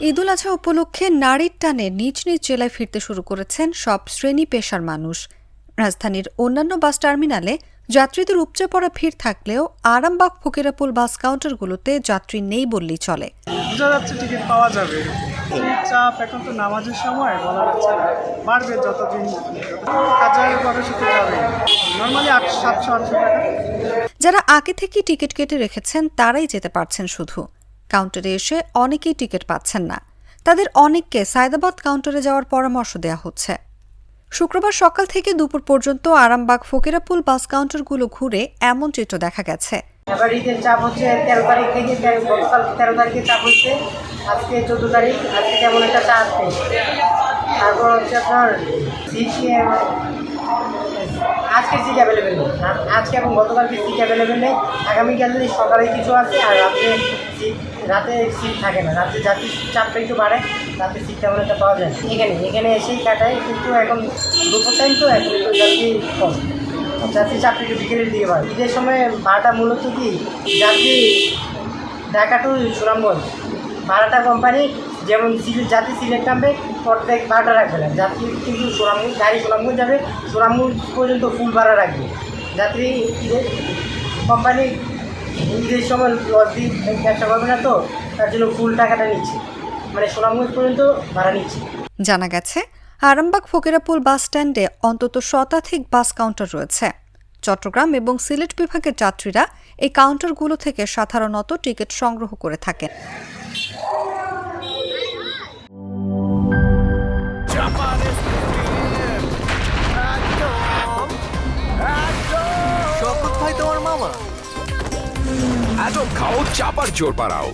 ঈদুল আজহা উপলক্ষে নারীর টানে নিজ নিজ জেলায় ফিরতে শুরু করেছেন সব শ্রেণী পেশার মানুষ। রাজধানীর অন্যান্য বাস টার্মিনালে যাত্রীদের উপচে পড়া ভিড় থাকলেও আরামবাগ ফকিরাপুল বাস কাউন্টারগুলোতে যাত্রী নেই বললেই চলে। বোঝা যাচ্ছে টিকিট পাওয়া যাবে, চাপ এখন তো নামাজের সময় বলা যাচ্ছে না, বাড়বে যতদিন কাজের ভাবে শুধু যাবে নর্মালি 700-800 টাকা। যারা আগে থেকে টিকিট কেটে রেখেছেন তারাই যেতে পারছেন, শুধু কাউন্টারে এসে অনেকেই টিকিট পাচ্ছেন না। তাদের অনেককে সায়দাবাদ কাউন্টারে যাওয়ার পরামর্শ দেওয়া হচ্ছে। শুক্রবার সকাল থেকে দুপুর পর্যন্ত আরামবাগ ফকিরাপুল বাস কাউন্টারগুলো ঘুরে এমন চিত্র দেখা গেছে। এবার ঈদের চাপ হচ্ছে 13 তারিখ থেকে, গতকাল 13 তারিখে চাপ হচ্ছে, আজকে 14 তারিখ, আজকে কেমন একটা চাপ নেই। তারপর হচ্ছে আপনার আজকে সিট অ্যাভেলেবেল নেই, আজকে এবং গতকালকে সিট অ্যাভেলেবেল নেই। আগামীকাল সকালে কিছু আছে, আর রাতে সিট থাকে না। রাতে যাত্রী চাপটা একটু বাড়ে, রাতে সিট তেমন একটা পাওয়া যায়। এখানে এসেই কাটায়, কিন্তু এখন দুপুর টাইম তো এখন একটু যাত্রী কম, যাত্রী চাপটা একটু বিকেলের দিকে বাড়ে। ঈদের সময় ভাড়াটা মূলত কি যাত্রী ঢাকা টু সুনামগঞ্জ ভাড়াটা কোম্পানি যেমন যাত্রী সিলেট নামবে প্রত্যেক ভাড়াটা রাখবে না, যাত্রী কিন্তু সুনামগঞ্জ গাড়ি সুনামগঞ্জ যাবে, সুনামগঞ্জ পর্যন্ত ফুল ভাড়া রাখবে যাত্রী। ঈদের কোম্পানি ঈদের সময় লস দিয়ে ব্যবসা করবে না, তো তার জন্য ফুল টাকাটা নিচ্ছে, মানে সুনামগঞ্জ পর্যন্ত ভাড়া নিচ্ছে। জানা গেছে আরামবাগ ফকিরাপুল বাস স্ট্যান্ডে অন্তত শতাধিক বাস কাউন্টার রয়েছে। চট্টগ্রাম এবং সিলেট বিভাগের যাত্রীরা এই কাউন্টারগুলো থেকে সাধারণত টিকিট সংগ্রহ করে থাকেন। শওকত ভাই তোমার মামা। আজব খাও চাপার জোর পাড়াও।